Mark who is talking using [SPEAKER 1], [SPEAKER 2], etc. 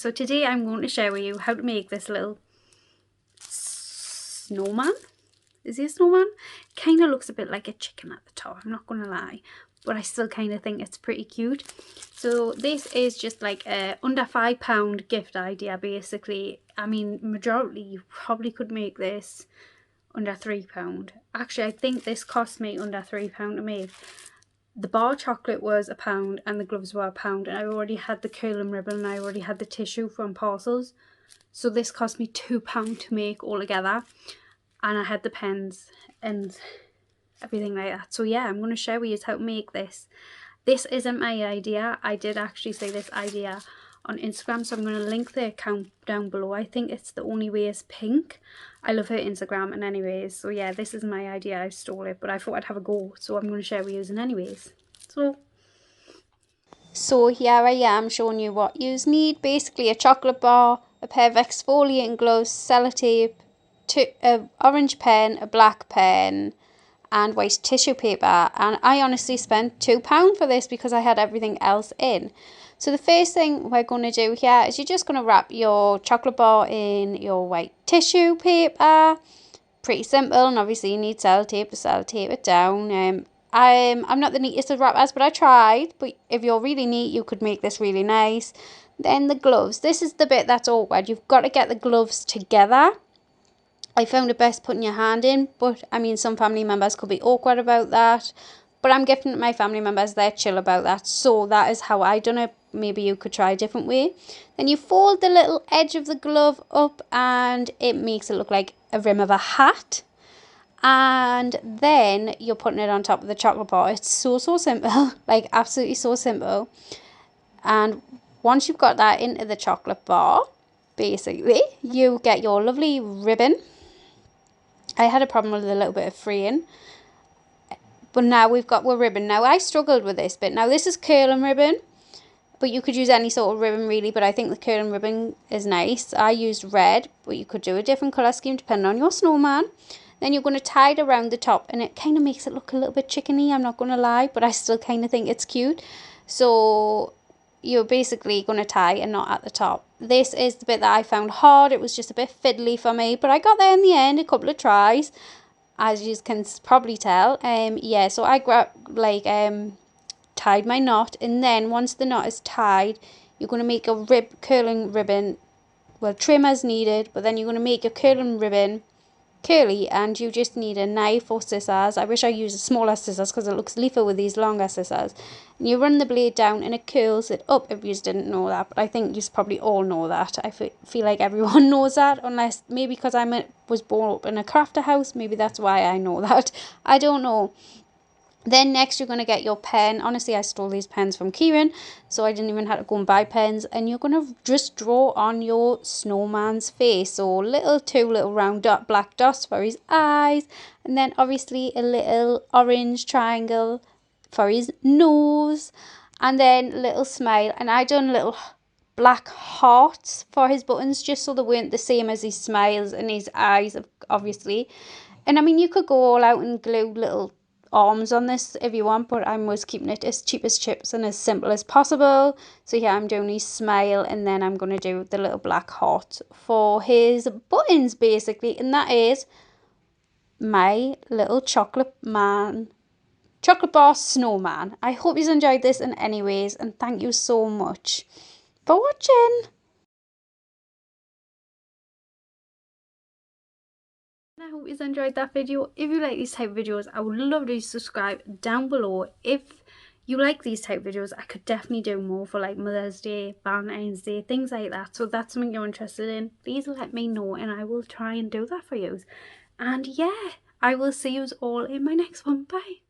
[SPEAKER 1] So today I'm going to share with you how to make this little snowman. Is he a snowman? Kind of looks a bit like a chicken at the top, I'm not going to lie, but I still kind of think it's pretty cute. So this is just like a under £5 gift idea basically. I mean, majority you probably could make this under £3. Actually, I think this cost me under £3 to make. The bar chocolate was £1 and the gloves were £1, and I already had the curling ribbon and I already had the tissue from parcels. So this cost me £2 to make all together, and I had the pens and everything like that. So yeah, I'm going to share with you how to make this. This isn't my idea. I did actually say this idea on Instagram, so I'm going to link the account down below. I think it's The Only Way Is Pink. I love her Instagram, and anyways, so yeah, this is my idea. I stole it, but I thought I'd have a go, so I'm going to share with you in anyways. So here I am showing you what you need. Basically a chocolate bar, a pair of exfoliating gloves, sellotape, an orange pen, a black pen, and white tissue paper. And I honestly spent £2 for this because I had everything else in. So the first thing we're going to do here is you're just going to wrap your chocolate bar in your white tissue paper. Pretty simple, and obviously you need sellotape to sellotape it down. I'm not the neatest of wrappers, but I tried. But if you're really neat, you could make this really nice. Then the gloves. This is the bit that's awkward. You've got to get the gloves together. I found it best putting your hand in, but I mean, some family members could be awkward about that. But I'm gifting my family members, they're chill about that. So that is how I done it. Maybe you could try a different way. Then you fold the little edge of the glove up and it makes it look like a rim of a hat. And then you're putting it on top of the chocolate bar. It's so simple, like absolutely so simple. And once you've got that into the chocolate bar, basically, you get your lovely ribbon. I had a problem with a little bit of fraying, but now we've got our ribbon. Now I struggled with this bit. Now this is curling ribbon, but you could use any sort of ribbon really, but I think the curling ribbon is nice. I used red, but you could do a different colour scheme depending on your snowman. Then you're going to tie it around the top, and it kind of makes it look a little bit chickeny, I'm not going to lie, but I still kind of think it's cute. So you're basically going to tie a knot at the top. This is the bit that I found hard. It was just a bit fiddly for me, but I got there in the end, a couple of tries, as you can probably tell. Yeah, so I tied my knot, and then once the knot is tied, you're going to make a curling ribbon. Well, trim as needed, but then you're going to make your curling ribbon curly, and you just need a knife or scissors. I wish I used smaller scissors because it looks leafer with these longer scissors. And you run the blade down and it curls it up, if you didn't know that, but I think you probably all know that. I feel like everyone knows that, unless maybe because I was born up in a crafter house, maybe that's why I know that. I don't know. Then next you're going to get your pen. Honestly, I stole these pens from Kieran, so I didn't even have to go and buy pens. And you're going to just draw on your snowman's face. So two little round black dots for his eyes. And then obviously a little orange triangle for his nose. And then a little smile. And I done little black hearts for his buttons, just so they weren't the same as his smiles and his eyes, obviously. And I mean, you could go all out and glue little arms on this if you want, but I was keeping it as cheap as chips and as simple as possible. So yeah, I'm doing his smile, and then I'm going to do the little black heart for his buttons basically, and that is my little chocolate bar snowman. I hope you enjoyed this in any ways, and thank you so much for watching. I hope you enjoyed that video. If you like these type of videos, I would love you to subscribe down below. If you like these type of videos, I could definitely do more for like Mother's Day, Valentine's Day, things like that. So if that's something you're interested in, please let me know and I will try and do that for you. And yeah, I will see you all in my next one. Bye.